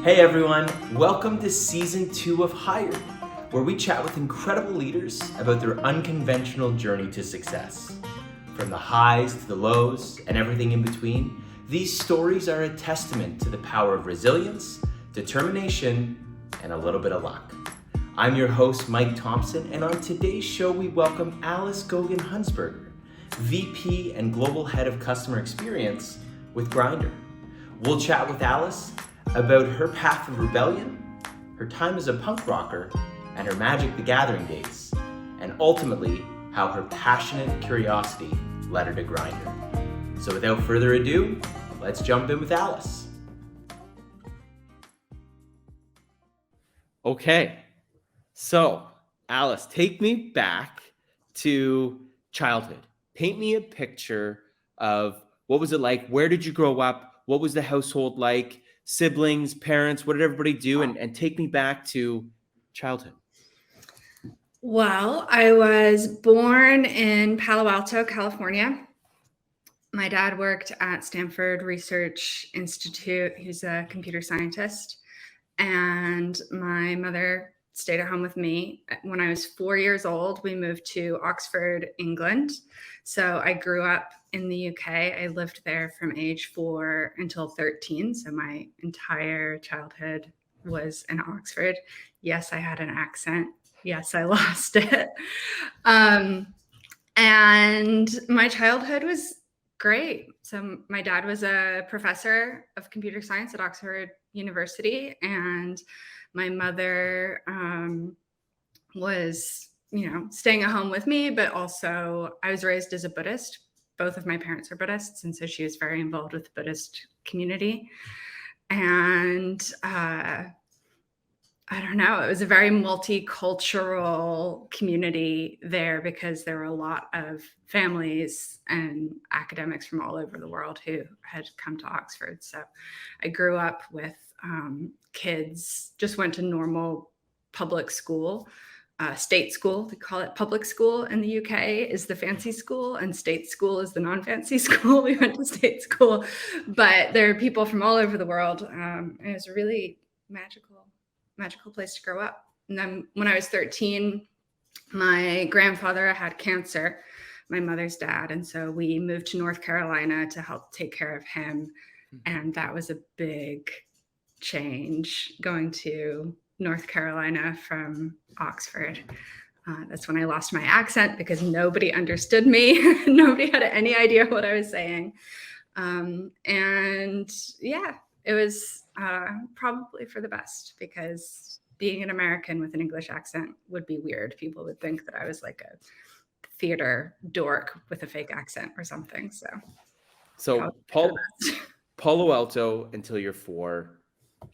Hey everyone, welcome to season 2 of Hired, where we chat with incredible leaders about their unconventional journey to success. From the highs to the lows and everything in between, these stories are a testament to the power of resilience, determination, and a little bit of luck. I'm your host, Mike Thompson, and on today's show we welcome Alice Goguen Hunsberger, VP and Global Head of Customer Experience with Grindr. We'll chat with Alice about her path of rebellion, her time as a punk rocker, and her Magic the Gathering days, and ultimately how her passionate curiosity led her to Grindr. So without further ado, let's jump in with Alice. Okay, so Alice, take me back to childhood. Paint me a picture of what was it like? Where did you grow up? What was the household like? Siblings, parents, what did everybody do? And take me back to childhood. Well, I was born in Palo Alto, California. My dad worked at Stanford Research Institute. He's a computer scientist. And my mother stayed at home with me. When I was 4 years old, we moved to Oxford, England. So I grew up in the UK. I lived there from age 4 until 13. So my entire childhood was in Oxford. Yes, I had an accent. Yes, I lost it. And my childhood was great. So my dad was a professor of computer science at Oxford University, and my mother was, staying at home with me, but also I was raised as a Buddhist. Both of my parents are Buddhists, and so she was very involved with the Buddhist community. And I don't know, it was a very multicultural community there because there were a lot of families and academics from all over the world who had come to Oxford. So I grew up with kids, just went to normal public school, state school. They call it public school in the UK is the fancy school, and state school is the non-fancy school. We went to state school, but there are people from all over the world. And it was a really magical place to grow up. And then when I was 13, my grandfather had cancer, my mother's dad. And so we moved to North Carolina to help take care of him. And that was a big change, going to North Carolina from Oxford. That's when I lost my accent because nobody understood me. Nobody had any idea what I was saying. And yeah, it was probably for the best, because being an American with an English accent would be weird. People would think that I was like a theater dork with a fake accent or something. So Palo Alto until you're 4.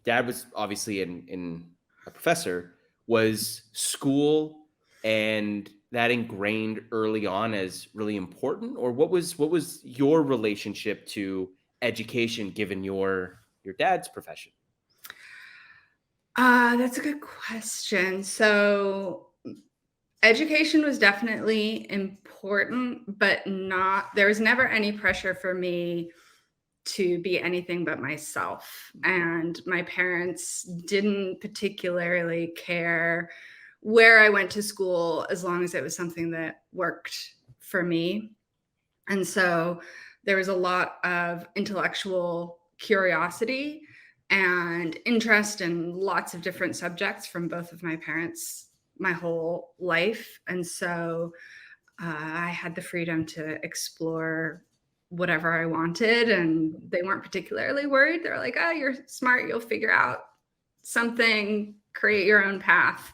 Dad was obviously in a professor. Was school and that ingrained early on as really important, or what was your relationship to education given your dad's profession? That's a good question. So education was definitely important, but there was never any pressure for me to be anything but myself. And my parents didn't particularly care where I went to school as long as it was something that worked for me. And so there was a lot of intellectual curiosity and interest in lots of different subjects from both of my parents my whole life. And so I had the freedom to explore whatever I wanted, and they weren't particularly worried. They're like, oh, you're smart, you'll figure out something, create your own path.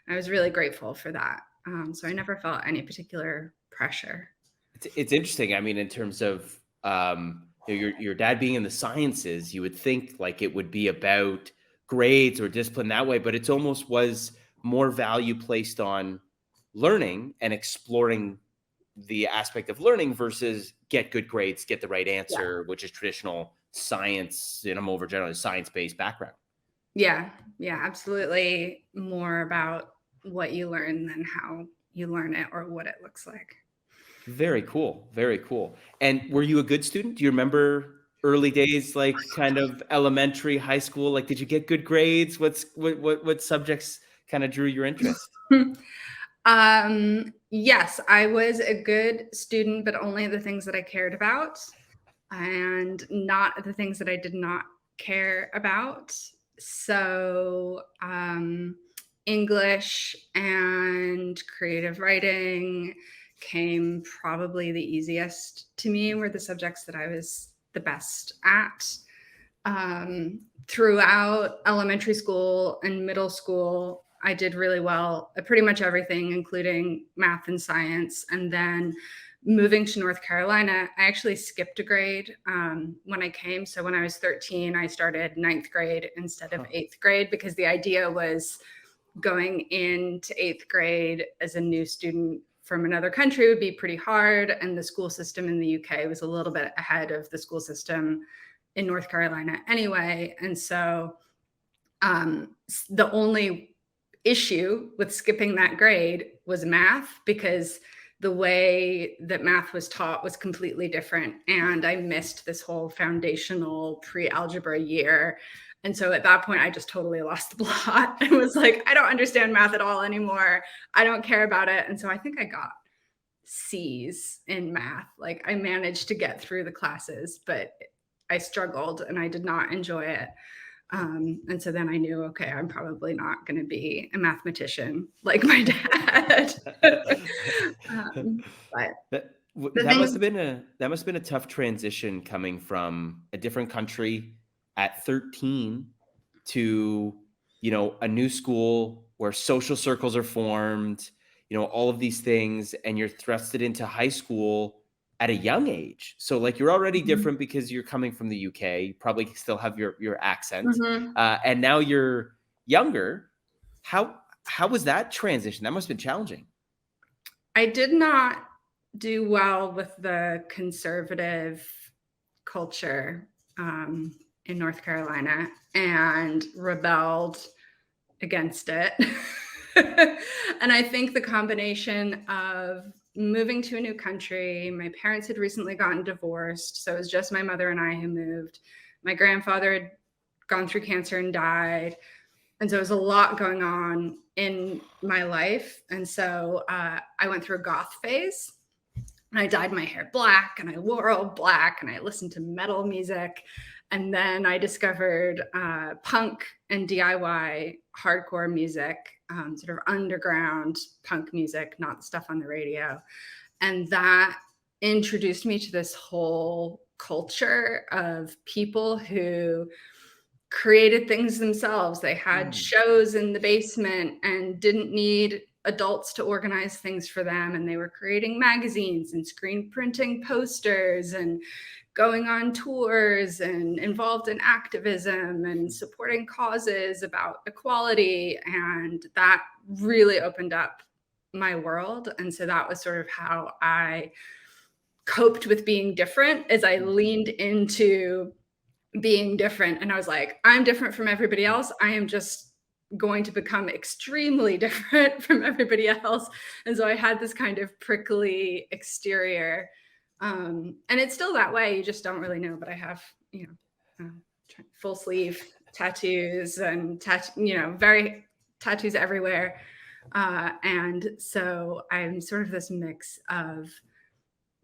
I was really grateful for that. So I never felt any particular pressure. It's interesting. I mean, in terms of your dad being in the sciences, you would think like it would be about grades or discipline that way, but it almost was more value placed on learning and exploring the aspect of learning versus get good grades, get the right answer, which is traditional science in a more generally science-based background. Yeah, absolutely. More about what you learn than how you learn it or what it looks like. Very cool. Very cool. And were you a good student? Do you remember early days, like kind of elementary, high school? Like, did you get good grades? What subjects kind of drew your interest? Yes, I was a good student, but only the things that I cared about and not the things that I did not care about. So, English and creative writing came probably the easiest to me, were the subjects that I was the best at. Throughout elementary school and middle school, I did really well at pretty much everything, including math and science. And then moving to North Carolina, I actually skipped a grade when I came. So when I was 13, I started ninth grade instead of eighth grade, because the idea was going into eighth grade as a new student from another country would be pretty hard. And the school system in the UK was a little bit ahead of the school system in North Carolina anyway. And so the only issue with skipping that grade was math, because the way that math was taught was completely different. And I missed this whole foundational pre-algebra year. And so at that point, I just totally lost the plot and was like, I don't understand math at all anymore. I don't care about it. And so I think I got C's in math. Like, I managed to get through the classes, but I struggled and I did not enjoy it. And so then I knew, okay, I'm probably not going to be a mathematician like my dad. But that must have been a tough transition, coming from a different country at 13 to, a new school where social circles are formed, all of these things, and you're thrusted into high school at a young age. So like, you're already different because you're coming from the UK, you probably still have your accent, and now you're younger. How was that transition? That must have been challenging. I did not do well with the conservative culture in North Carolina, and rebelled against it. And I think the combination of moving to a new country, my parents had recently gotten divorced, so it was just my mother and I who moved. My grandfather had gone through cancer and died. And so there was a lot going on in my life. And so I went through a goth phase, and I dyed my hair black, and I wore all black, and I listened to metal music. And then I discovered punk and DIY hardcore music, sort of underground punk music, not the stuff on the radio. And that introduced me to this whole culture of people who created things themselves. They had shows in the basement and didn't need adults to organize things for them. And they were creating magazines and screen printing posters and going on tours and involved in activism and supporting causes about equality. And that really opened up my world. And so that was sort of how I coped with being different, as I leaned into being different. And I was like, I'm different from everybody else. I am just going to become extremely different from everybody else. And so I had this kind of prickly exterior. And it's still that way. You just don't really know. But I have, full sleeve tattoos and very tattoos everywhere. And so I'm sort of this mix of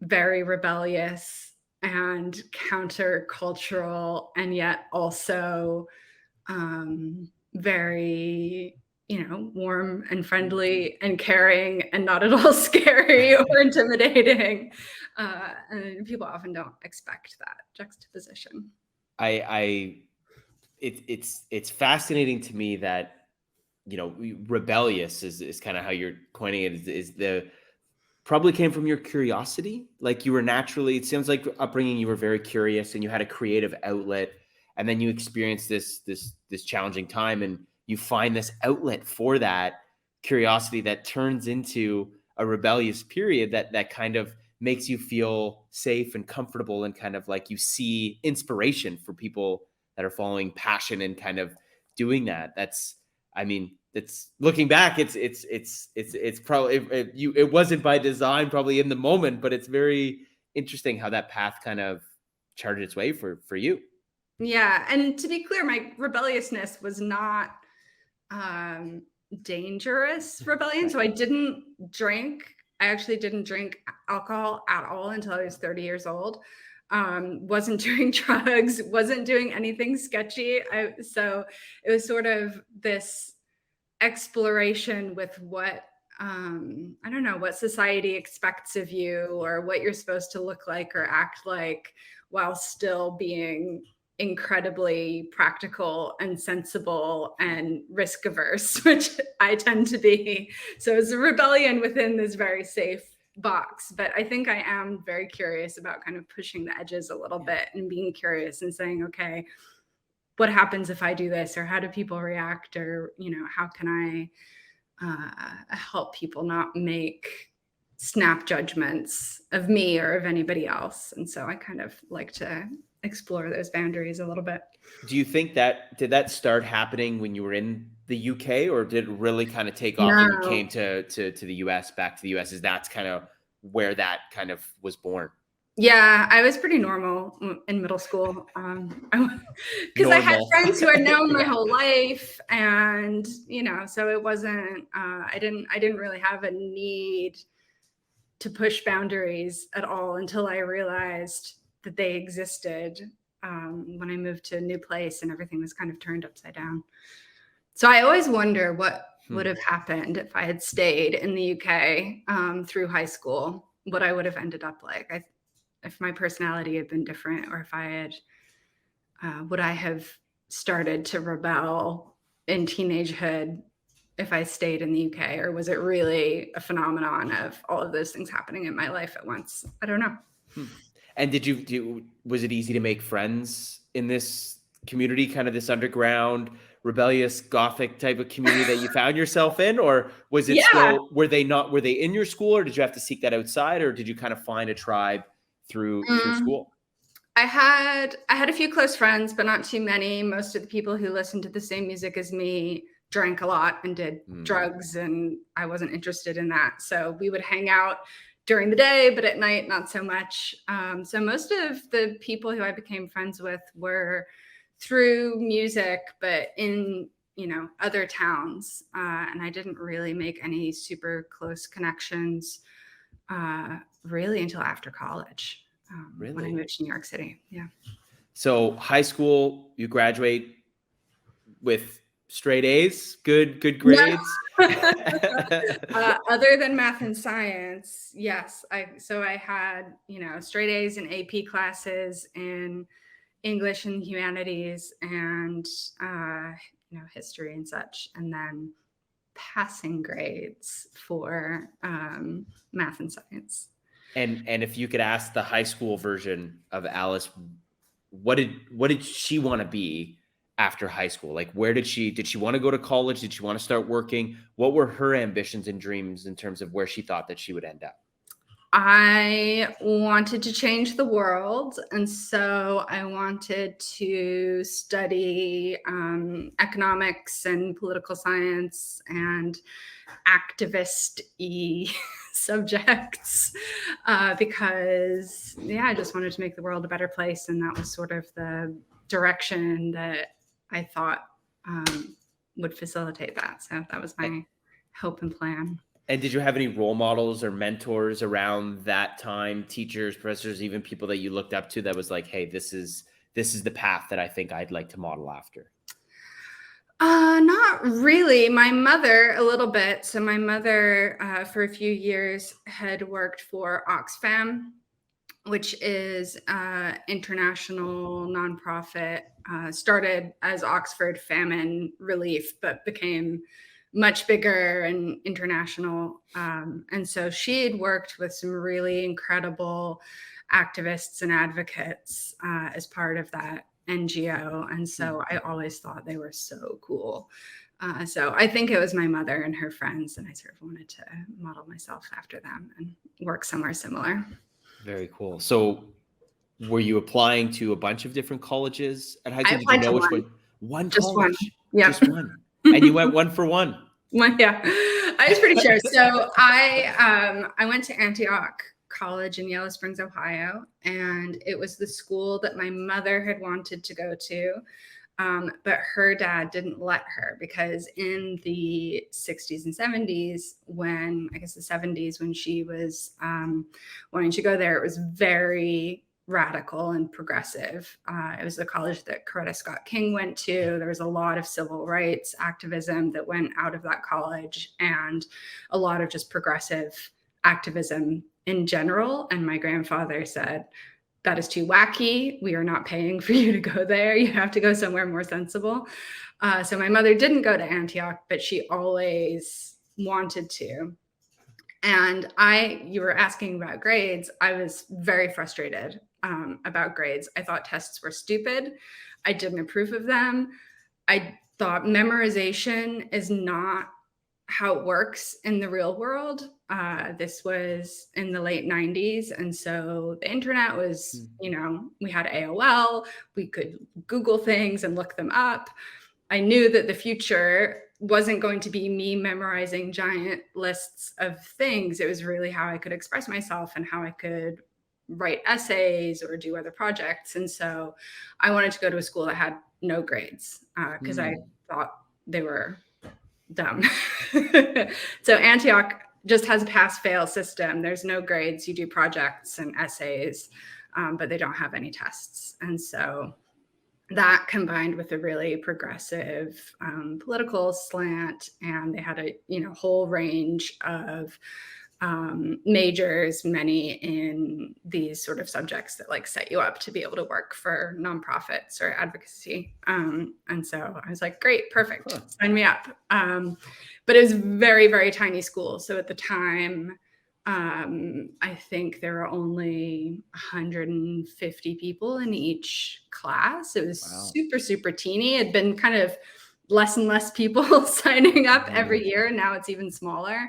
very rebellious and countercultural, and yet also very, warm and friendly and caring and not at all scary or intimidating. And people often don't expect that juxtaposition. It's fascinating to me that, rebellious is kind of how you're coining it, is the probably came from your curiosity. Like, you were naturally, it seems like upbringing, you were very curious and you had a creative outlet, and then you experienced this challenging time, and you find this outlet for that curiosity that turns into a rebellious period that kind of makes you feel safe and comfortable, and kind of like you see inspiration for people that are following passion and kind of doing that. That's looking back, it's probably, it wasn't by design probably in the moment, but it's very interesting how that path kind of charted its way for you. Yeah. And to be clear, my rebelliousness was not dangerous rebellion. Right. So I didn't drink. I actually didn't drink alcohol at all until I was 30 years old. Wasn't doing drugs, wasn't doing anything sketchy. So it was sort of this exploration with what, I don't know, what society expects of you or what you're supposed to look like or act like while still being incredibly practical and sensible and risk averse, which I tend to be. So it's a rebellion within this very safe box. But I think I am very curious about kind of pushing the edges a little bit and being curious and saying, okay, what happens if I do this? Or how do people react? Or, how can I help people not make snap judgments of me or of anybody else? And so I kind of like to explore those boundaries a little bit. Do you think did that start happening when you were in the UK, or did it really kind of take off when you came to the US, back to the US? Is that's kind of where that kind of was born? Yeah, I was pretty normal in middle school because I had friends who I'd known my whole life, and so it wasn't. I didn't really have a need to push boundaries at all until I realized that they existed when I moved to a new place and everything was kind of turned upside down. So I always wonder what would have happened if I had stayed in the UK through high school, what I would have ended up like. If my personality had been different, or if I had, would I have started to rebel in teenagehood if I stayed in the UK, or was it really a phenomenon of all of those things happening in my life at once? I don't know. And was it easy to make friends in this community, kind of this underground, rebellious, gothic type of community that you found yourself in? Or was it still, were they in your school, or did you have to seek that outside, or did you kind of find a tribe through school? I had a few close friends, but not too many. Most of the people who listened to the same music as me drank a lot and did drugs, and I wasn't interested in that. So we would hang out during the day, but at night, not so much. So most of the people who I became friends with were through music, but in, other towns. And I didn't really make any super close connections really until after college, when I moved to New York City. Yeah. So high school, you graduate with straight A's, good grades. Other than math and science, yes. I had, straight A's in AP classes in English and humanities and, history and such. And then passing grades for math and science. And if you could ask the high school version of Alice, what did she want to be after high school? Like, did she want to go to college? Did she want to start working? What were her ambitions and dreams in terms of where she thought that she would end up? I wanted to change the world. And so I wanted to study economics and political science and activist-y subjects because, I just wanted to make the world a better place. And that was sort of the direction that I thought would facilitate that. So that was my hope and plan. And did you have any role models or mentors around that time, teachers, professors, even people that you looked up to that was like, hey, this is the path that I think I'd like to model after? Not really. My mother, a little bit. So my mother, for a few years, had worked for Oxfam, which is international nonprofit, started as Oxford Famine Relief, but became much bigger and international. And so she had worked with some really incredible activists and advocates as part of that NGO. And so I always thought they were so cool. So I think it was my mother and her friends, and I sort of wanted to model myself after them and work somewhere similar. Very cool. So were you applying to a bunch of different colleges at high school? Did you know which one? One Just college? one. Yeah. Just one. And you went one for one. Yeah, I was pretty sure. So I went to Antioch college in Yellow Springs, Ohio, and it was the school that my mother had wanted to go to. But her dad didn't let her because in the 60s and 70s, when I guess the 70s, when she was wanting to go there, it was very radical and progressive. It was the college that Coretta Scott King went to. There was a lot of civil rights activism that went out of that college and a lot of just progressive activism in general. And my grandfather said, that is too wacky. We are not paying for you to go there. You have to go somewhere more sensible. So my mother didn't go to Antioch, but she always wanted to. And you were asking about grades. I was very frustrated about grades. I thought tests were stupid. I didn't approve of them. I thought memorization is not how it works in the real world. This was in the late 90s. And so the internet was, we had AOL, we could Google things and look them up. I knew that the future wasn't going to be me memorizing giant lists of things. It was really how I could express myself and how I could write essays or do other projects. And so I wanted to go to a school that had no grades because I thought they were dumb. So Antioch just has a pass-fail system. There's no grades. You do projects and essays, but they don't have any tests. And so that combined with a really progressive political slant, and they had a whole range of majors, many in these sort of subjects that like set you up to be able to work for nonprofits or advocacy. And so I was like, great, perfect, sign me up. But it was very, very tiny school. So at the time, I think there were only 150 people in each class. It was super, super teeny. It had been kind of less and less people signing up every year. And now it's even smaller.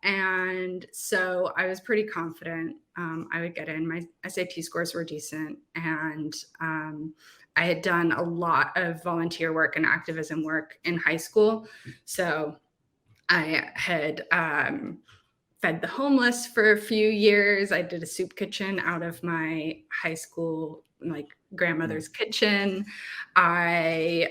And so I was pretty confident I would get in. My SAT scores were decent. And I had done a lot of volunteer work and activism work in high school. So I had fed the homeless for a few years. I did a soup kitchen out of my high school, like grandmother's kitchen. I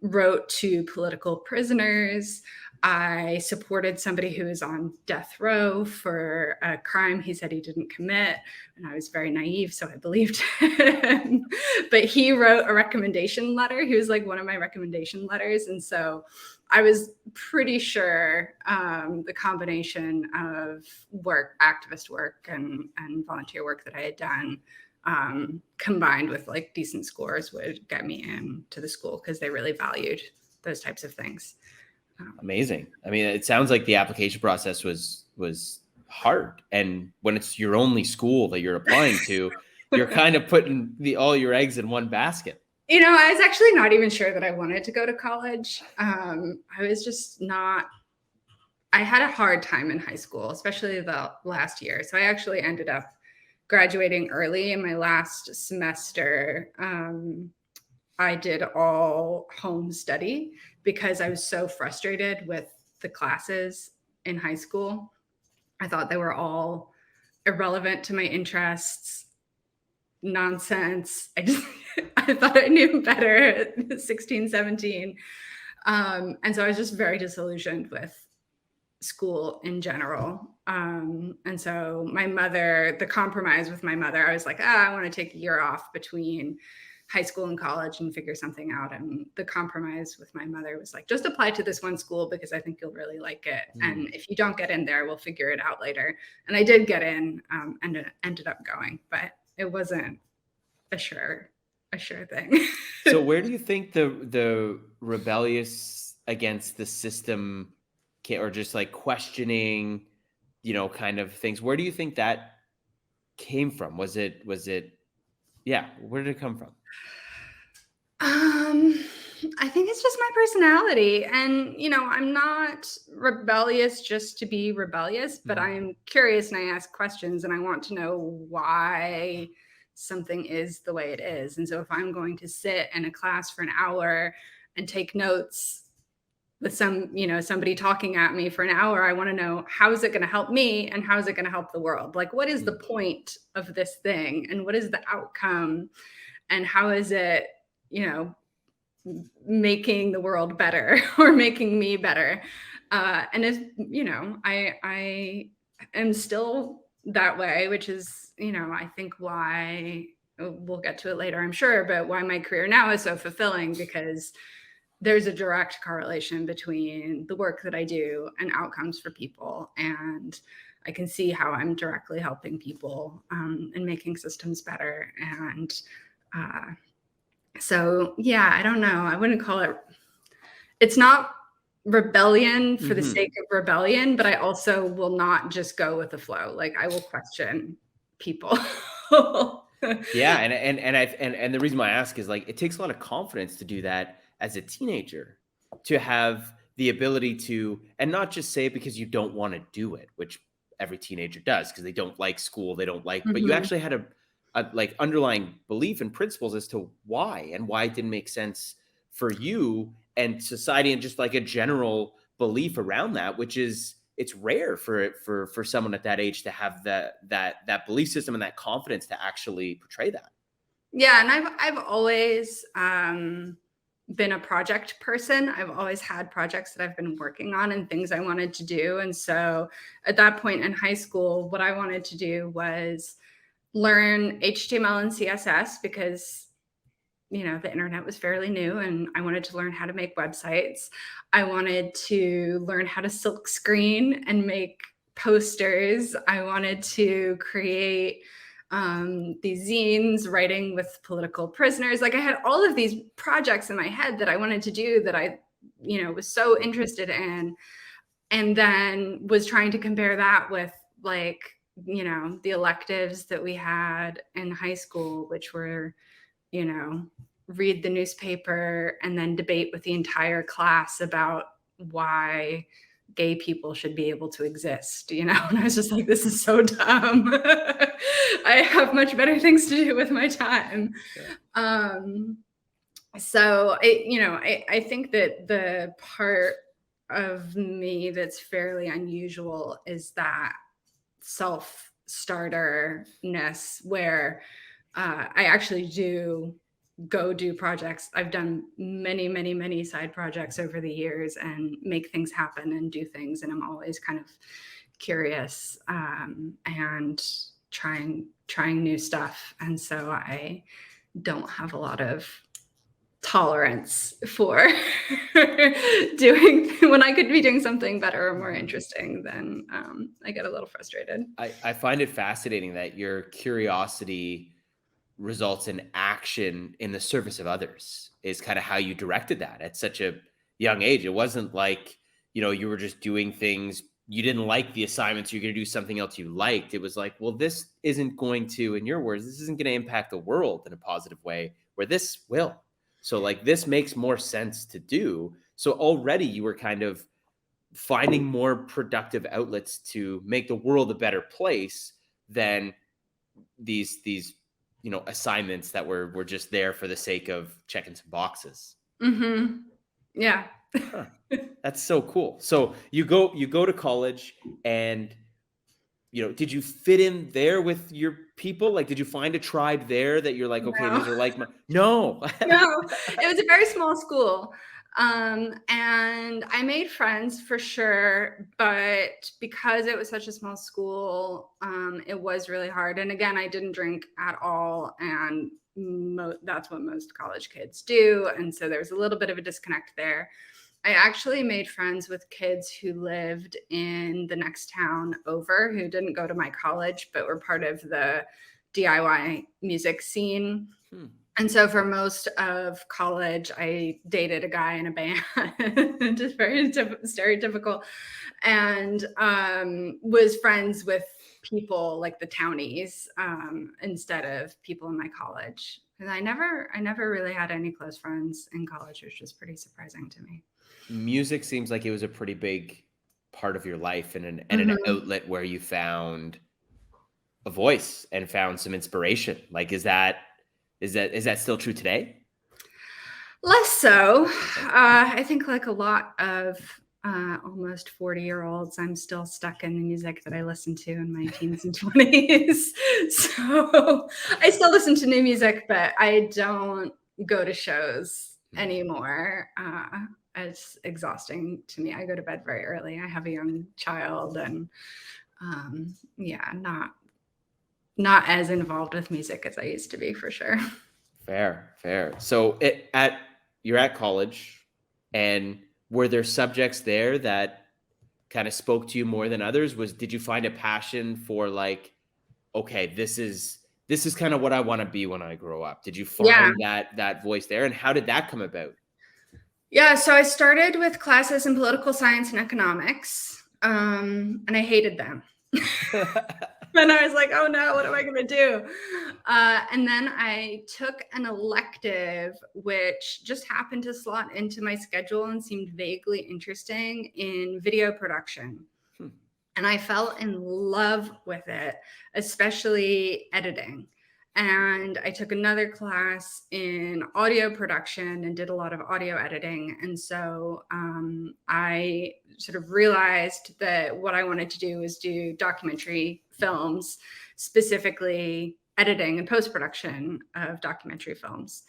wrote to political prisoners. I supported somebody who was on death row for a crime he said he didn't commit. And I was very naive, so I believed him. But he wrote a recommendation letter. He was like one of my recommendation letters. And so I was pretty sure the combination of work, activist work and volunteer work that I had done combined with like decent scores would get me into the school because they really valued those types of things. Amazing. I mean, it sounds like the application process was hard. And when it's your only school that you're applying to, you're kind of putting all your eggs in one basket. I was actually not even sure that I wanted to go to college. I was just not, I had a hard time in high school, especially the last year. So I actually ended up graduating early in my last semester. I did all home study because I was so frustrated with the classes in high school. I thought they were all irrelevant to my interests, nonsense. I thought I knew better at 16, 17. And so I was just very disillusioned with school in general. And so the compromise with my mother, I was like, I want to take a year off between high school and college and figure something out. And the compromise with my mother was like, just apply to this one school because I think you'll really like it. And if you don't get in there, we'll figure it out later. And I did get in and it ended up going, but it wasn't a sure thing. So where do you think the rebellious against the system or just like questioning, kind of things, where do you think that came from? Was it, where did it come from? I think it's just my personality. And, I'm not rebellious just to be rebellious, but I'm curious and I ask questions and I want to know why something is the way it is. And so if I'm going to sit in a class for an hour and take notes, with somebody talking at me for an hour. I want to know, how is it going to help me and how is it going to help the world? Like, what is the point of this thing and what is the outcome and how is it, making the world better or making me better? And as I am still that way, which is, I think why, we'll get to it later, I'm sure, but why my career now is so fulfilling, because there's a direct correlation between the work that I do and outcomes for people. And I can see how I'm directly helping people and making systems better. And so, yeah, I don't know. I wouldn't call it, it's not rebellion for the sake of rebellion, but I also will not just go with the flow. Like, I will question people. Yeah, and the reason why I ask is, like, it takes a lot of confidence to do that as a teenager, to have the ability to, and not just say it because you don't want to do it, which every teenager does because they don't like school, they don't like, but you actually had a like underlying belief and principles as to why it didn't make sense for you and society, and just like a general belief around that, which is, it's rare for someone at that age to have that belief system and that confidence to actually portray that. Yeah, and I've always been a project person. I've always had projects that I've been working on and things I wanted to do. And so at that point in high school, what I wanted to do was learn HTML and CSS, because the internet was fairly new and I wanted to learn how to make websites. I wanted to learn how to silk screen and make posters. I wanted to create these zines, writing with political prisoners. Like, I had all of these projects in my head that I wanted to do, that I, was so interested in, and then was trying to compare that with, like, the electives that we had in high school, which were, read the newspaper and then debate with the entire class about why gay people should be able to exist, and I was just like, this is so dumb. I have much better things to do with my time. Yeah. So I think that the part of me that's fairly unusual is that self-starterness, where I actually do go do projects. I've done many, many, many side projects over the years and make things happen and do things. And I'm always kind of curious and trying new stuff. And so I don't have a lot of tolerance for doing, when I could be doing something better or more interesting, then I get a little frustrated. I find it fascinating that your curiosity results in action in the service of others, is kind of how you directed that at such a young age. It wasn't like, you were just doing things, you didn't like the assignments, you're going to do something else you liked. It was like, well, this isn't going to, in your words, this isn't going to impact the world in a positive way, where this will. So, like, this makes more sense to do. So already you were kind of finding more productive outlets to make the world a better place than these assignments that were just there for the sake of checking some boxes. Yeah. Huh. That's so cool. So you go to college, and did you fit in there with your people? Like, did you find a tribe there that you're like, okay, No. these are like no. No, it was a very small school. And I made friends for sure, but because it was such a small school, it was really hard. And again, I didn't drink at all. And that's what most college kids do. And so there was a little bit of a disconnect there. I actually made friends with kids who lived in the next town over, who didn't go to my college, but were part of the DIY music scene. And so for most of college, I dated a guy in a band, just very stereotypical, and was friends with people like the townies instead of people in my college. And I never really had any close friends in college, which was pretty surprising to me. Music seems like it was a pretty big part of your life, and an outlet where you found a voice and found some inspiration. Like, is that still true today? Less so. I think like a lot of almost 40-year-olds, I'm still stuck in the music that I listened to in my teens and 20s. So I still listen to new music, but I don't go to shows anymore. It's exhausting to me. I go to bed very early. I have a young child, and yeah, not as involved with music as I used to be, for sure. Fair. So you're at college, and were there subjects there that kind of spoke to you more than others? Did you find a passion for like, okay, this is kind of what I want to be when I grow up? Did you Yeah. find that voice there, and how did that come about? Yeah, so I started with classes in political science and economics, and I hated them. And I was like, oh no, what am I going to do? And then I took an elective, which just happened to slot into my schedule and seemed vaguely interesting, in video production. And I fell in love with it, especially editing. And I took another class in audio production and did a lot of audio editing. And so I sort of realized that what I wanted to do was do documentary films, specifically editing and post-production of documentary films.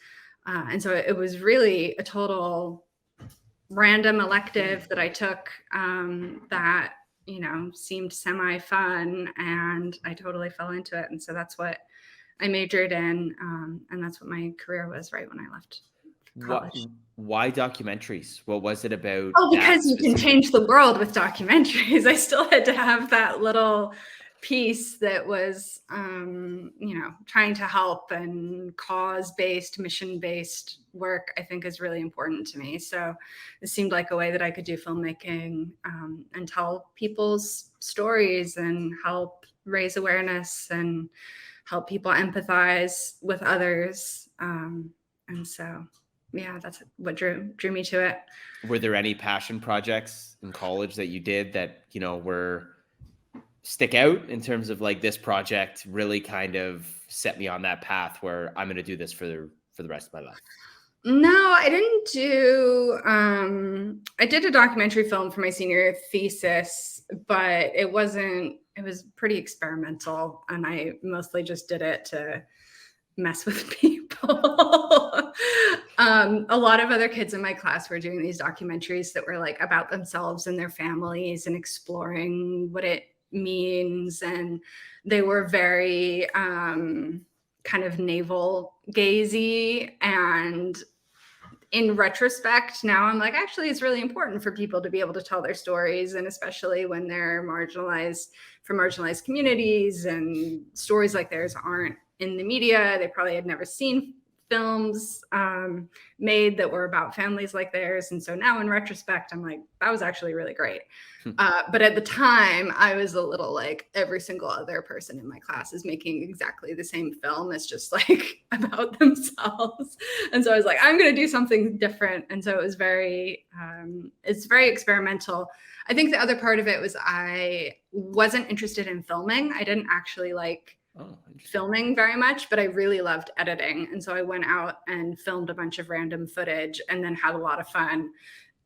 And so it was really a total random elective that I took that seemed semi-fun, and I totally fell into it. And so that's what I majored in, and that's what my career was right when I left college. Why documentaries? What was it about? Oh, because you can change the world with documentaries. I still had to have that little piece that was, trying to help, and cause-based, mission-based work, I think, is really important to me. So it seemed like a way that I could do filmmaking and tell people's stories and help raise awareness and help people empathize with others. And so, yeah, that's what drew me to it. Were there any passion projects in college that you did that, were stick out in terms of like, this project really kind of set me on that path where I'm going to do this for the rest of my life? No, I didn't do, I did a documentary film for my senior thesis, but it was pretty experimental, and I mostly just did it to mess with people. A lot of other kids in my class were doing these documentaries that were like about themselves and their families and exploring what it means. And they were very kind of navel gazy. And in retrospect, now I'm like, actually, it's really important for people to be able to tell their stories, and especially when they're marginalized, from marginalized communities, and stories like theirs aren't in the media. They probably had never seen films made that were about families like theirs. And so now in retrospect, I'm like, that was actually really great. But at the time, I was a little like, every single other person in my class is making exactly the same film. It's just like about themselves. And so I was like, I'm going to do something different. And so it was it's very experimental. I think the other part of it was I wasn't interested in filming. I didn't actually like filming very much, but I really loved editing. And so I went out and filmed a bunch of random footage, and then had a lot of fun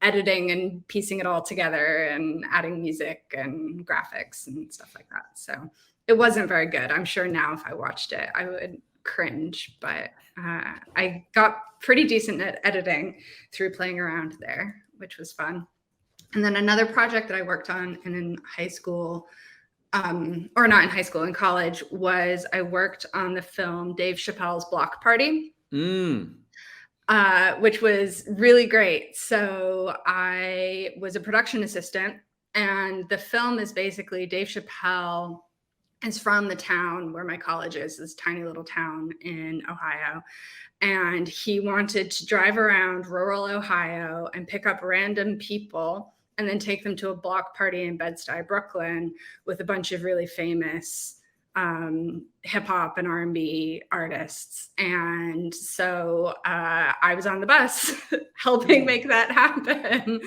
editing and piecing it all together and adding music and graphics and stuff like that. So it wasn't very good. I'm sure now if I watched it, I would cringe, but I got pretty decent at editing through playing around there, which was fun. And then another project that I worked on in high school, or not in high school, in college, was I worked on the film Dave Chappelle's Block Party, which was really great. So I was a production assistant, and the film is basically Dave Chappelle is from the town where my college is, this tiny little town in Ohio. And he wanted to drive around rural Ohio and pick up random people and then take them to a block party in Bed-Stuy, Brooklyn, with a bunch of really famous hip hop and R&B artists. And so I was on the bus helping make that happen.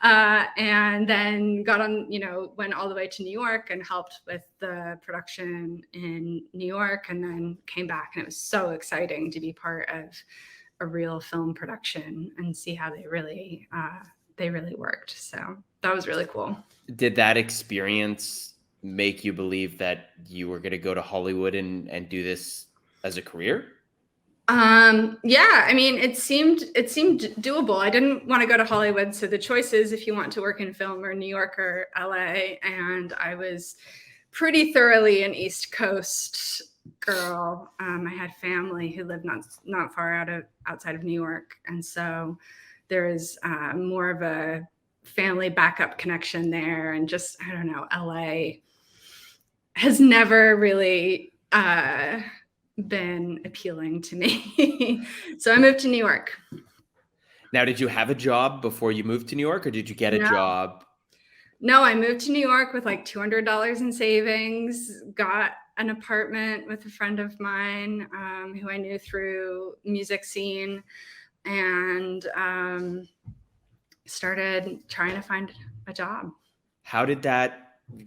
And then got on, went all the way to New York and helped with the production in New York, and then came back. And it was so exciting to be part of a real film production and see how they really worked. So that was really cool. Did that experience make you believe that you were going to go to Hollywood and do this as a career? Yeah, I mean, it seemed doable. I didn't want to go to Hollywood, so the choice is if you want to work in film or New York or LA, and I was pretty thoroughly an East Coast girl. I had family who lived not far outside of New York, and so there was more of a family backup connection there, and just, I don't know, LA has never really been appealing to me. So I moved to New York. Now, did you have a job before you moved to New York, or did you get a job? No, I moved to New York with like $200 in savings, got an apartment with a friend of mine who I knew through music scene, and started trying to find a job. How did that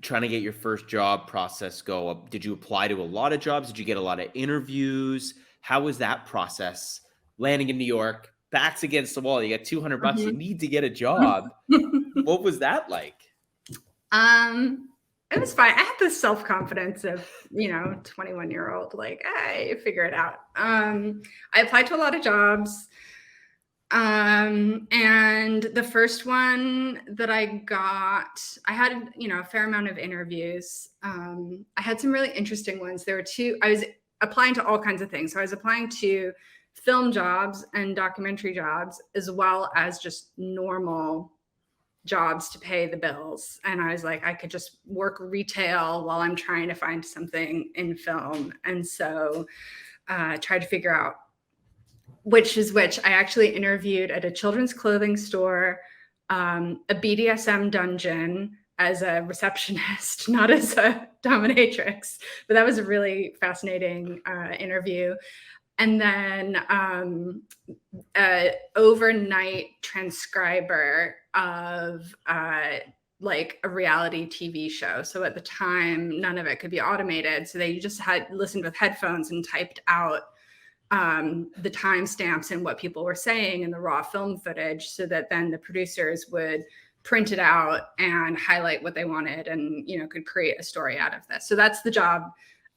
trying to get your first job process go? Did you apply to a lot of jobs? Did you get a lot of interviews? How was that process? Landing in New York, backs against the wall, you got $200, you need to get a job. What was that like? It was fine. I had this self-confidence of, 21-year-old, like, hey, figure it out. I applied to a lot of jobs. And the first one that I got, I had, a fair amount of interviews. I had some really interesting ones. There were two, I was applying to all kinds of things. So I was applying to film jobs and documentary jobs, as well as just normal jobs to pay the bills. And I was like, I could just work retail while I'm trying to find something in film. And so tried to figure out which is which. I actually interviewed at a children's clothing store, a BDSM dungeon as a receptionist, not as a dominatrix. But that was a really fascinating interview. And then an overnight transcriber of like a reality TV show. So at the time, none of it could be automated. So they just had listened with headphones and typed out the timestamps and what people were saying in the raw film footage, so that then the producers would print it out and highlight what they wanted, and could create a story out of this. So that's the job.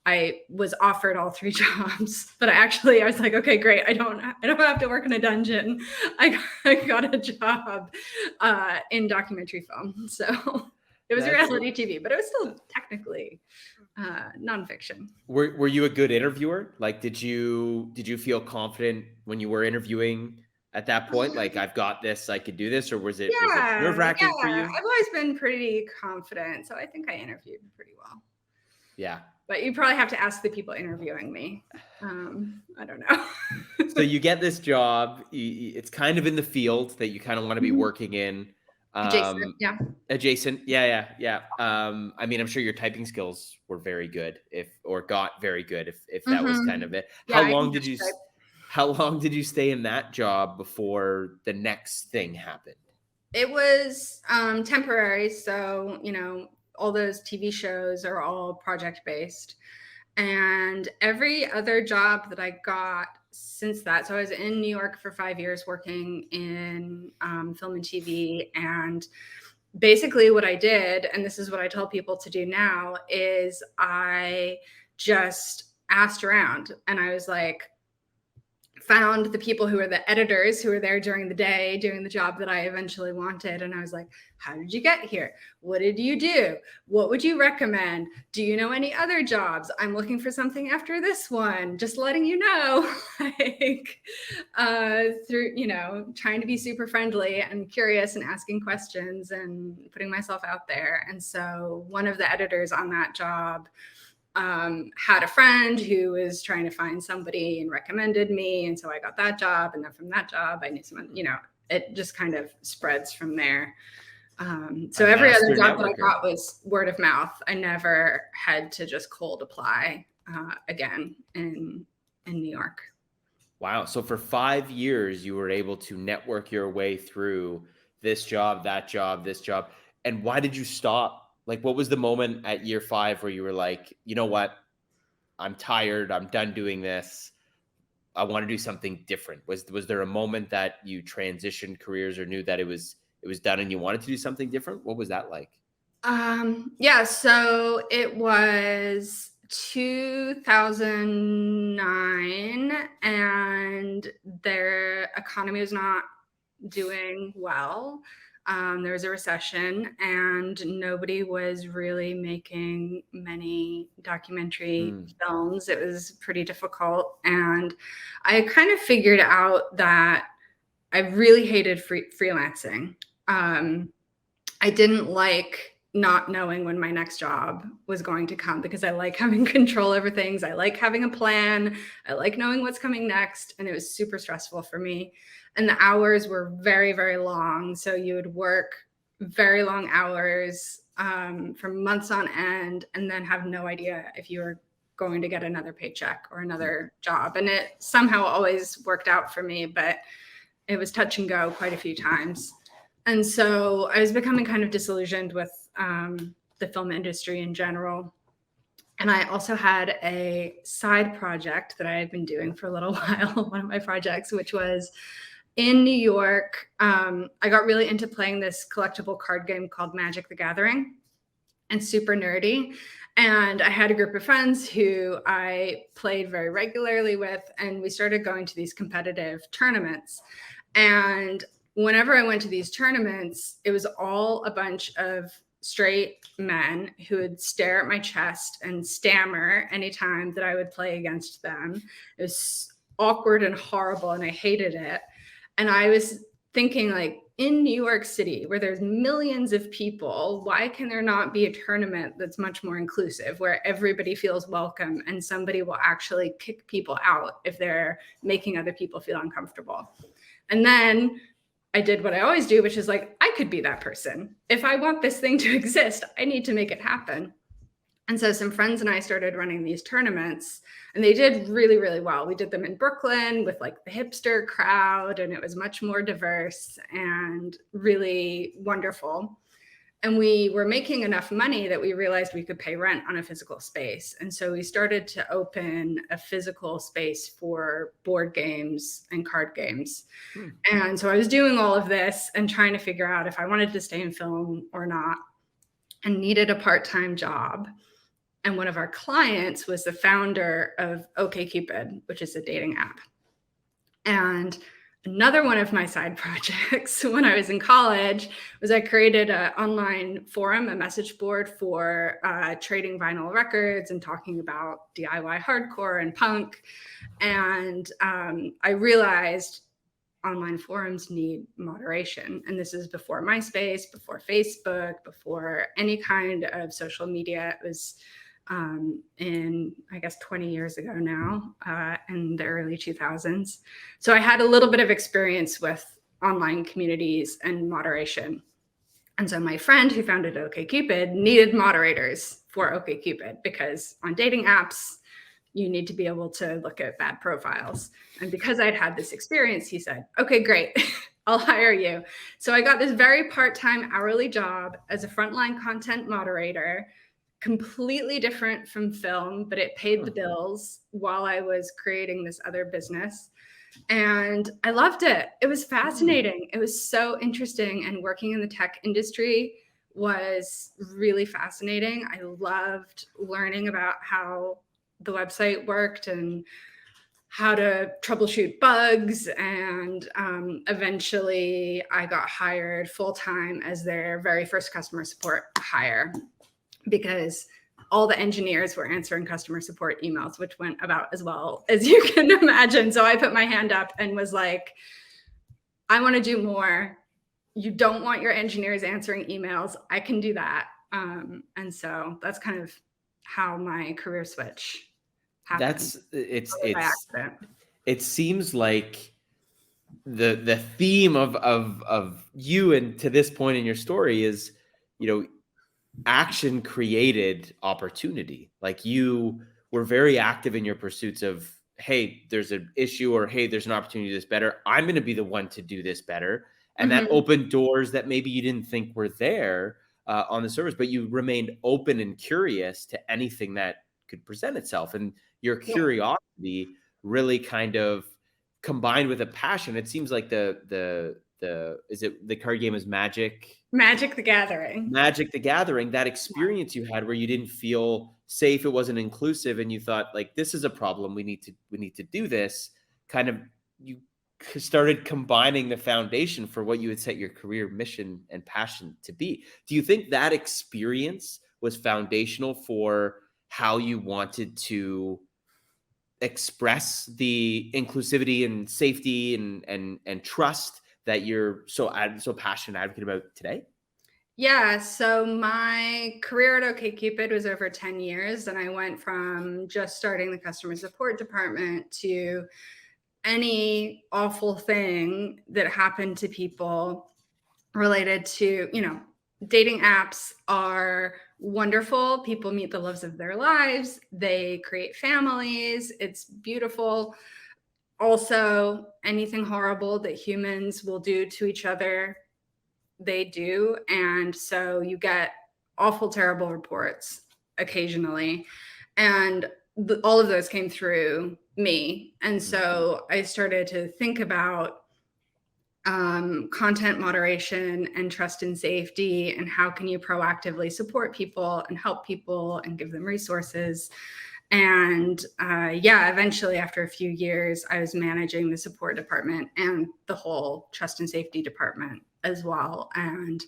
I was offered all three jobs, but I was like, okay, great. I don't have to work in a dungeon. I got a job in documentary film. So it was reality TV, but it was still technically nonfiction. Were you a good interviewer? Like, did you feel confident when you were interviewing at that point? Like, I've got this, I could do this, or was it nerve-wracking for you? I've always been pretty confident, so I think I interviewed pretty well. Yeah. But you probably have to ask the people interviewing me. I don't know. So you get this job. It's kind of in the field that you kind of want to be working in. Adjacent, yeah. I mean, I'm sure your typing skills were very good, if got very good, if that was kind of it. Yeah, How long did you stay in that job before the next thing happened? It was temporary. So, all those TV shows are all project-based. And every other job that I got since that, so I was in New York for 5 years working in film and TV. And basically what I did, and this is what I tell people to do now, is I just asked around, and I was like, found the people who were the editors who were there during the day doing the job that I eventually wanted. And I was like, how did you get here? What did you do? What would you recommend? Do you know any other jobs? I'm looking for something after this one, just letting you know, like through, trying to be super friendly and curious and asking questions and putting myself out there. And so one of the editors on that job had a friend who was trying to find somebody and recommended me. And so I got that job. And then from that job, I knew someone, it just kind of spreads from there. So every other job that I got was word of mouth. I never had to just cold apply again in New York. Wow. So for 5 years, you were able to network your way through this job, that job, this job. And why did you stop? Like, what was the moment at year 5 where you were like, you know what? I'm tired. I'm done doing this. I want to do something different? Was there a moment that you transitioned careers or knew that it was done and you wanted to do something different? What was that like? Yeah, so it was 2009 and their economy was not doing well. There was a recession and nobody was really making many documentary films. It was pretty difficult. And I kind of figured out that I really hated freelancing. I didn't like not knowing when my next job was going to come because I like having control over things. I like having a plan. I like knowing what's coming next. And it was super stressful for me. And the hours were very, very long. So you would work very long hours for months on end and then have no idea if you were going to get another paycheck or another job. And it somehow always worked out for me, but it was touch and go quite a few times. And so I was becoming kind of disillusioned with the film industry in general. And I also had a side project that I had been doing for a little while, one of my projects, which was in New York. I got really into playing this collectible card game called Magic the Gathering, and super nerdy. And I had a group of friends who I played very regularly with, and we started going to these competitive tournaments. And whenever I went to these tournaments, it was all a bunch of straight men who would stare at my chest and stammer anytime that I would play against them. It was awkward and horrible, and I hated it. And I was thinking, like, in New York City, where there's millions of people, why can there not be a tournament that's much more inclusive, where everybody feels welcome and somebody will actually kick people out if they're making other people feel uncomfortable? And then I did what I always do, which is like, I could be that person. If I want this thing to exist, I need to make it happen. And so some friends and I started running these tournaments, and they did really, really well. We did them in Brooklyn with like the hipster crowd, and it was much more diverse and really wonderful. And we were making enough money that we realized we could pay rent on a physical space. And so we started to open a physical space for board games and card games. And so I was doing all of this and trying to figure out if I wanted to stay in film or not, and needed a part-time job. And one of our clients was the founder of OkCupid, which is a dating app. And another one of my side projects when I was in college was I created an online forum, a message board for trading vinyl records and talking about DIY hardcore and punk. And I realized online forums need moderation. And this is before MySpace, before Facebook, before any kind of social media. It was in, I guess, 20 years ago now, in the early 2000s. So I had a little bit of experience with online communities and moderation. And so my friend who founded OkCupid needed moderators for OkCupid, because on dating apps, you need to be able to look at bad profiles. And because I'd had this experience, he said, okay, great, I'll hire you. So I got this very part-time hourly job as a frontline content moderator, completely different from film, but it paid the bills while I was creating this other business. And I loved it. It was fascinating. It was so interesting. And working in the tech industry was really fascinating. I loved learning about how the website worked and how to troubleshoot bugs. And eventually I got hired full-time as their very first customer support hire, because all the engineers were answering customer support emails, which went about as well as you can imagine. So I put my hand up and was like, I want to do more. You don't want your engineers answering emails. I can do that. And so that's kind of how my career switch happened. It seems like the theme of you and to this point in your story is, action created opportunity. Like, you were very active in your pursuits of, hey, there's an issue, or hey, there's an opportunity to do this better. I'm going to be the one to do this better. And that opened doors that maybe you didn't think were there on the surface, but you remained open and curious to anything that could present itself. And your curiosity really kind of combined with a passion. It seems like the is it the card game is Magic the Gathering. Magic the Gathering, that experience you had where you didn't feel safe, it wasn't inclusive, and you thought like, this is a problem, we need to do this, kind of, you started combining the foundation for what you had set your career mission and passion to be. Do you think that experience was foundational for how you wanted to express the inclusivity and safety and trust that you're so passionate advocate about today? Yeah, so my career at OkCupid was over 10 years, and I went from just starting the customer support department to any awful thing that happened to people related to, dating apps are wonderful. People meet the loves of their lives. They create families. It's beautiful. Also, anything horrible that humans will do to each other, they do. And so you get awful, terrible reports occasionally. And all of those came through me. And so I started to think about content moderation and trust and safety, and how can you proactively support people and help people and give them resources. And eventually after a few years, I was managing the support department and the whole trust and safety department as well. And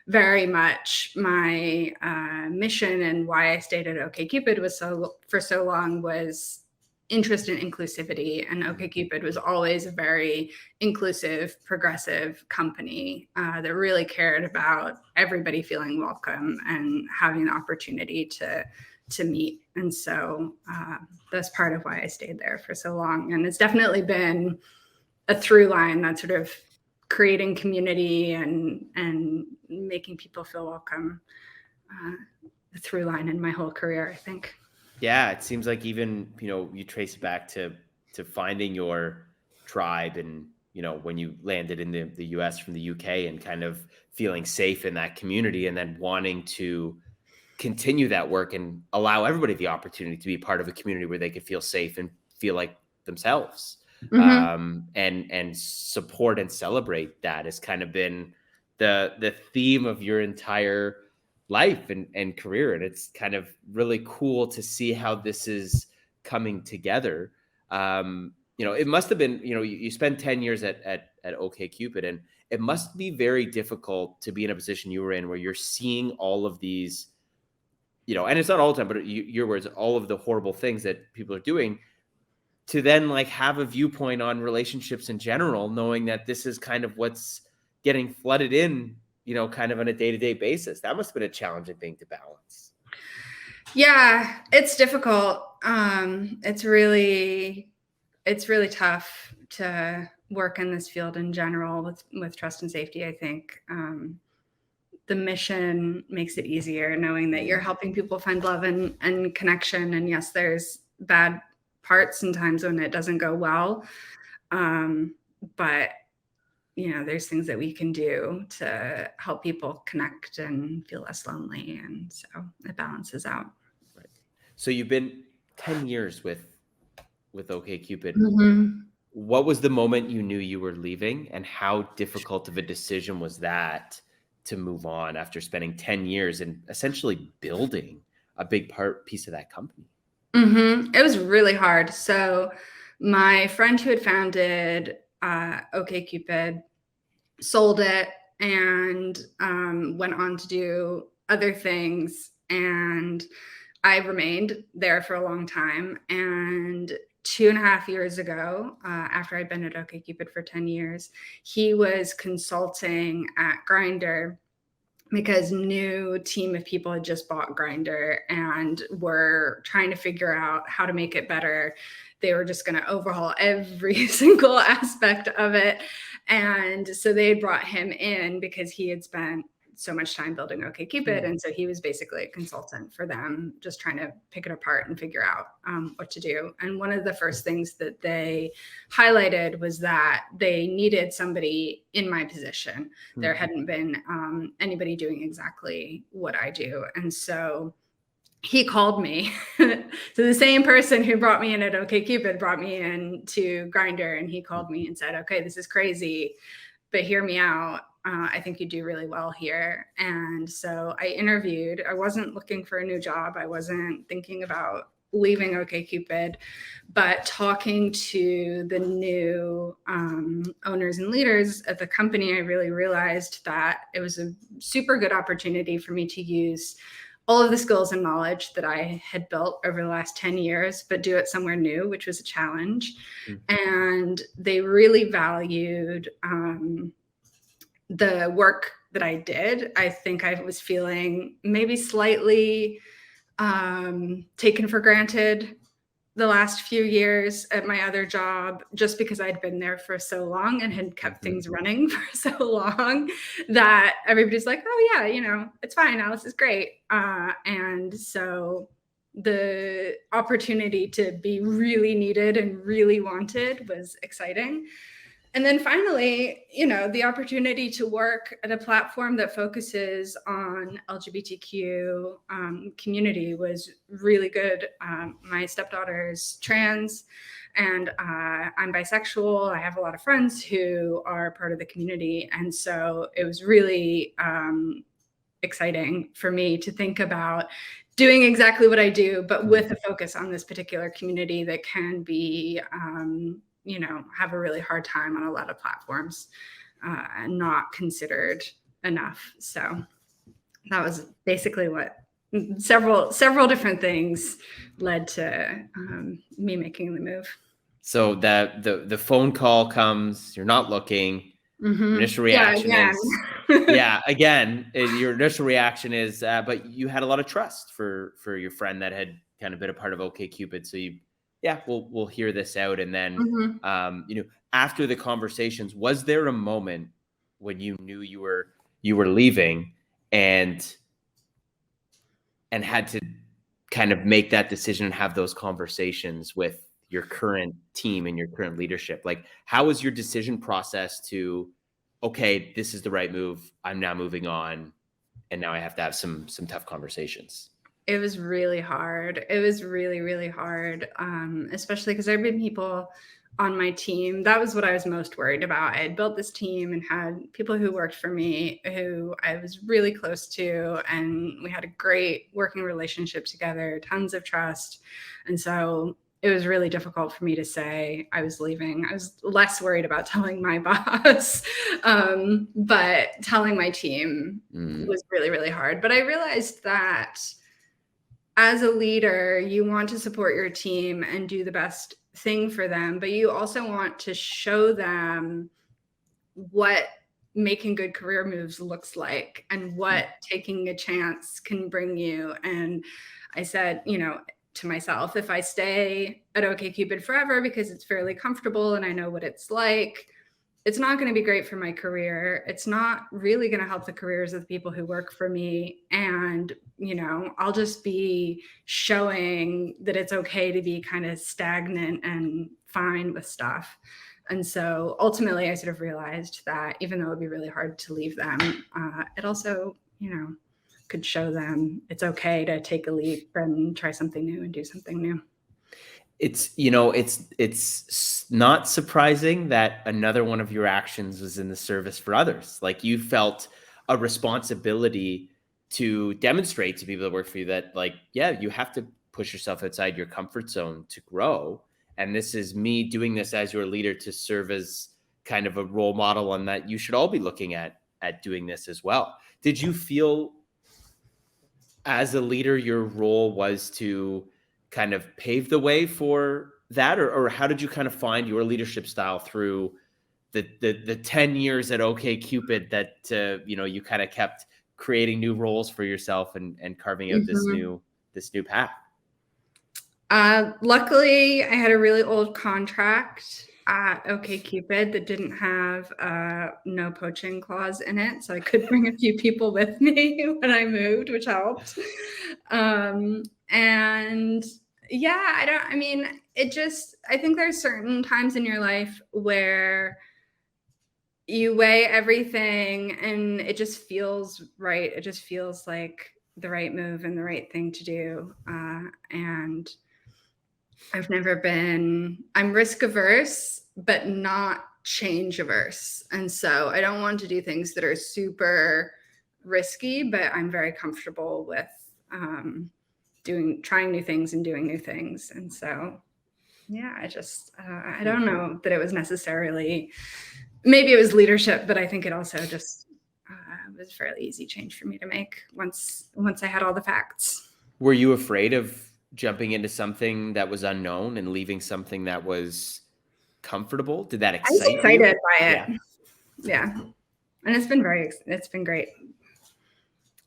very much my mission and why I stayed at OkCupid for so long was interest in inclusivity. And OkCupid was always a very inclusive, progressive company that really cared about everybody feeling welcome and having the opportunity to meet. And so that's part of why I stayed there for so long. And it's definitely been a through line, that sort of creating community and making people feel welcome, the through line in my whole career, I think. Yeah, it seems like even, you trace it back to finding your tribe and, when you landed in the US from the UK and kind of feeling safe in that community, and then wanting to continue that work and allow everybody the opportunity to be part of a community where they could feel safe and feel like themselves. Mm-hmm. And support and celebrate that has kind of been the theme of your entire life and career. And it's kind of really cool to see how this is coming together. It must have been, you spent 10 years at OkCupid, and it must be very difficult to be in a position you were in where you're seeing all of these, and it's not all the time, but your words, all of the horrible things that people are doing, to then like have a viewpoint on relationships in general, knowing that this is kind of what's getting flooded in, kind of on a day-to-day basis. That must have been a challenging thing to balance. Yeah, it's difficult. It's really tough to work in this field in general with trust and safety. I think the mission makes it easier, knowing that you're helping people find love and connection. And yes, there's bad parts and times when it doesn't go well. But there's things that we can do to help people connect and feel less lonely. And so it balances out. Right. So you've been 10 years with OkCupid. Mm-hmm. What was the moment you knew you were leaving, and how difficult of a decision was that to move on after spending 10 years and essentially building a big piece of that company? Mm-hmm. It was really hard. So my friend who had founded OkCupid sold it and went on to do other things. And I remained there for a long time. And 2.5 years ago, after I'd been at OkCupid for 10 years, he was consulting at Grindr, because new team of people had just bought Grindr and were trying to figure out how to make it better. They were just going to overhaul every single aspect of it. And so they had brought him in because he had spent so much time building OkCupid. And so he was basically a consultant for them, just trying to pick it apart and figure out what to do. And one of the first things that they highlighted was that they needed somebody in my position. There hadn't been anybody doing exactly what I do. And so he called me. So the same person who brought me in at OkCupid brought me in to Grindr, and he called me and said, okay, this is crazy, but hear me out. I think you do really well here. And so I interviewed. I wasn't looking for a new job. I wasn't thinking about leaving OkCupid, but talking to the new owners and leaders at the company, I really realized that it was a super good opportunity for me to use all of the skills and knowledge that I had built over the last 10 years, but do it somewhere new, which was a challenge. And they really valued the work that I did. I think I was feeling maybe slightly taken for granted the last few years at my other job, just because I'd been there for so long and had kept things running for so long, that everybody's like, oh yeah, you know, it's fine, Alice is great. And so the opportunity to be really needed and really wanted was exciting. And then finally, you know, the opportunity to work at a platform that focuses on LGBTQ community was really good. My stepdaughter's trans, and I'm bisexual. I have a lot of friends who are part of the community. And so it was really exciting for me to think about doing exactly what I do, but with a focus on this particular community that can be you know, have a really hard time on a lot of platforms and not considered enough. So that was basically what several different things led to me making the move. So the phone call comes, you're not looking. Initial reaction your initial reaction is, but you had a lot of trust for your friend that had kind of been a part of OkCupid. So we'll hear this out. And then, you know, after the conversations, was there a moment when you knew you were leaving and had to kind of make that decision and have those conversations with your current team and your current leadership? Like, how was your decision process to, okay, this is the right move, I'm now moving on, and now I have to have some tough conversations? It was really hard. It was really, really hard, especially because there have been people on my team. That was what I was most worried about. I had built this team and had people who worked for me who I was really close to, and we had a great working relationship together, tons of trust. And so it was really difficult for me to say I was leaving. I was less worried about telling my boss, but telling my team was really, really hard. But I realized that as a leader, you want to support your team and do the best thing for them, but you also want to show them what making good career moves looks like and what taking a chance can bring you. And I said, you know, to myself, if I stay at OkCupid forever because it's fairly comfortable and I know what it's like, it's not going to be great for my career. It's not really going to help the careers of the people who work for me. And, you know, I'll just be showing that it's okay to be kind of stagnant and fine with stuff. And so ultimately I sort of realized that even though it would be really hard to leave them, it also, you know, could show them it's okay to take a leap and try something new and do something new. It's, you know, it's not surprising that another one of your actions was in the service for others. Like, you felt a responsibility to demonstrate to people that work for you that, like, yeah, you have to push yourself outside your comfort zone to grow. And this is me doing this as your leader to serve as kind of a role model on that. You should all be looking at doing this as well. Did you feel as a leader, your role was to kind of pave the way for that, or how did you kind of find your leadership style through the 10 years at OkCupid that you know, you kind of kept creating new roles for yourself and carving out this new path? Luckily, I had a really old contract at OkCupid that didn't have a no poaching clause in it, so I could bring a few people with me when I moved, which helped. And yeah, I think there's certain times in your life where you weigh everything and it just feels right. It just feels like the right move and the right thing to do. And I'm risk averse, but not change averse. And so I don't want to do things that are super risky, but I'm very comfortable with trying new things and doing new things. And so, yeah, I don't know that it was necessarily, maybe it was leadership, but I think it also just was a fairly easy change for me to make once I had all the facts. Were you afraid of jumping into something that was unknown and leaving something that was comfortable? Did that excite you? I was excited by it. Yeah. And it's been great.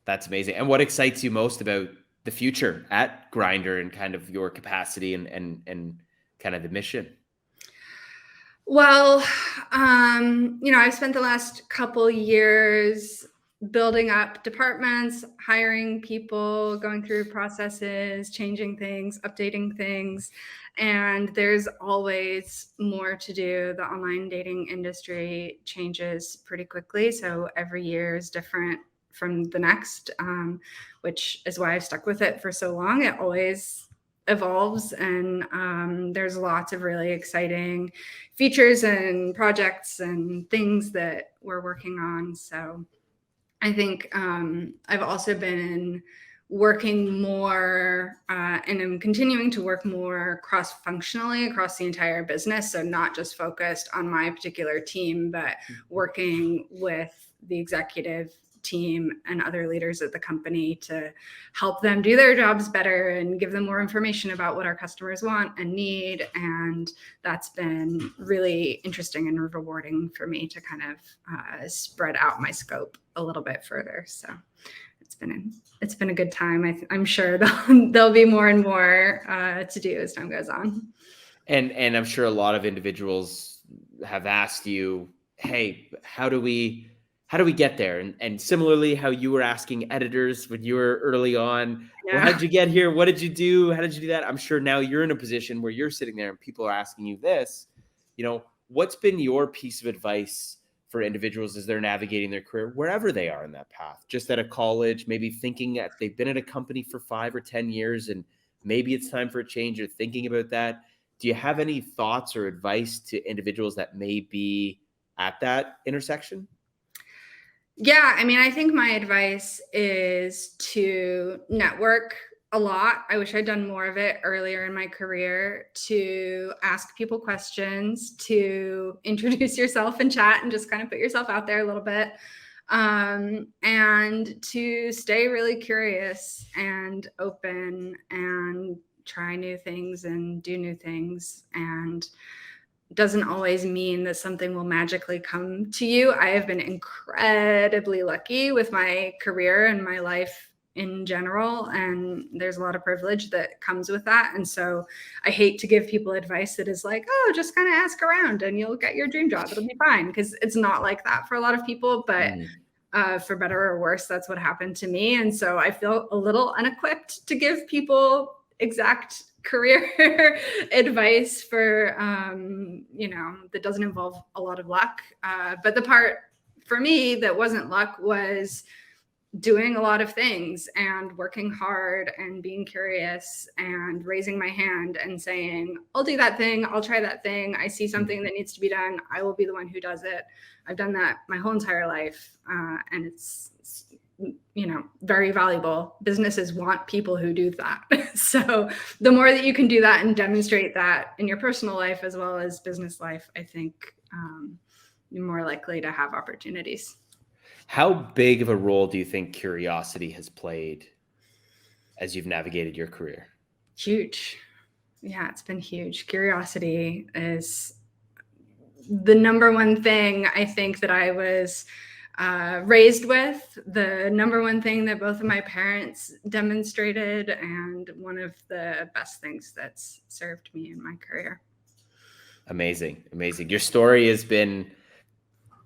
That's amazing. And what excites you most about the future at Grindr and kind of your capacity and kind of the mission? Well, I've spent the last couple years building up departments, hiring people, going through processes, changing things, updating things. And there's always more to do. The online dating industry changes pretty quickly. So every year is different from the next, which is why I've stuck with it for so long. It always evolves, and there's lots of really exciting features and projects and things that we're working on. So I think I've also been working more and I'm continuing to work more cross-functionally across the entire business. So not just focused on my particular team, but working with the executive team and other leaders at the company to help them do their jobs better and give them more information about what our customers want and need. And that's been really interesting and rewarding for me to kind of spread out my scope a little bit further. So it's been a good time. I'm sure there'll be more and more to do as time goes on. And I'm sure a lot of individuals have asked you, hey, how do we get there? And similarly, how you were asking editors when you were early on, Yeah. Well, how did you get here? What did you do? How did you do that? I'm sure now you're in a position where you're sitting there and people are asking you this, what's been your piece of advice for individuals as they're navigating their career, wherever they are in that path, just at a college, maybe thinking that they've been at a company for 5 or 10 years and maybe it's time for a change or thinking about that. Do you have any thoughts or advice to individuals that may be at that intersection? Yeah, I think my advice is to network a lot. I wish I'd done more of it earlier in my career, to ask people questions, to introduce yourself and chat and just kind of put yourself out there a little bit, and to stay really curious and open and try new things and do new things. And doesn't always mean that something will magically come to you. I have been incredibly lucky with my career and my life in general, and there's a lot of privilege that comes with that. And so I hate to give people advice that is like, oh, just kind of ask around and you'll get your dream job, it'll be fine, because it's not like that for a lot of people. But for better or worse, that's what happened to me. And so I feel a little unequipped to give people exact career advice for that doesn't involve a lot of luck, but the part for me that wasn't luck was doing a lot of things and working hard and being curious and raising my hand and saying, I'll do that thing, I'll try that thing, I see something that needs to be done, I will be the one who does it. I've done that my whole entire life, and it's very valuable. Businesses want people who do that. So the more that you can do that and demonstrate that in your personal life as well as business life, I think you're more likely to have opportunities. How big of a role do you think curiosity has played as you've navigated your career? Huge. Yeah, it's been huge. Curiosity is the number one thing I think that I was raised with, the number one thing that both of my parents demonstrated, and one of the best things that's served me in my career. Amazing. Your story has been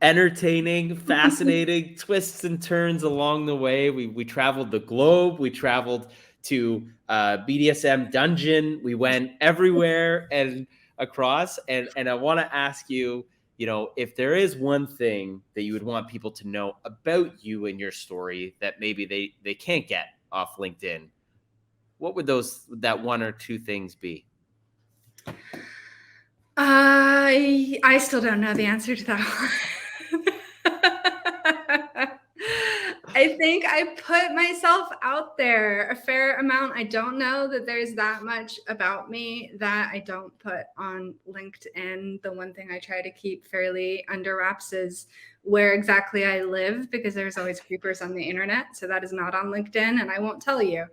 entertaining, fascinating, twists and turns along the way. We traveled the globe. We traveled to BDSM dungeon. We went everywhere and across. And I want to ask you, if there is one thing that you would want people to know about you and your story that maybe they can't get off LinkedIn, what would that one or two things be? I still don't know the answer to that one. I think I put myself out there a fair amount. I don't know that there's that much about me that I don't put on LinkedIn. The one thing I try to keep fairly under wraps is where exactly I live, because there's always creepers on the internet. So that is not on LinkedIn, and I won't tell you.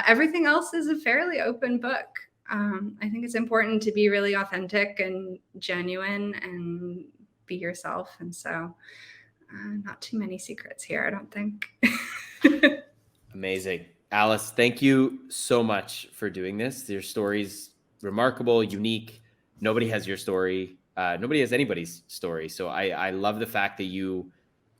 Everything else is a fairly open book. I think it's important to be really authentic and genuine and be yourself. And so not too many secrets here, I don't think. Amazing. Alice, thank you so much for doing this. Your story's remarkable, unique. Nobody has your story. Nobody has anybody's story. So I love the fact that you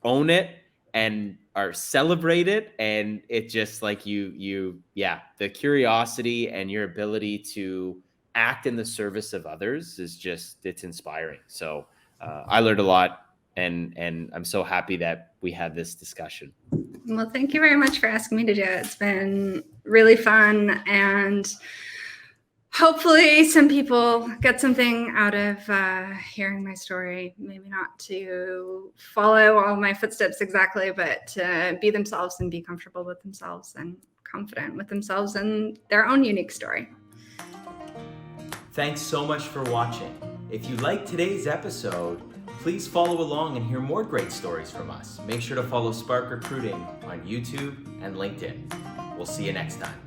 own it and are celebrate it. And it just like the curiosity and your ability to act in the service of others is just, it's inspiring. So I learned a lot. And I'm so happy that we had this discussion. Well, thank you very much for asking me to do it. It's been really fun, and hopefully some people get something out of hearing my story. Maybe not to follow all my footsteps exactly, but to be themselves and be comfortable with themselves and confident with themselves and their own unique story. Thanks so much for watching. If you liked today's episode, please follow along and hear more great stories from us. Make sure to follow Spark Recruiting on YouTube and LinkedIn. We'll see you next time.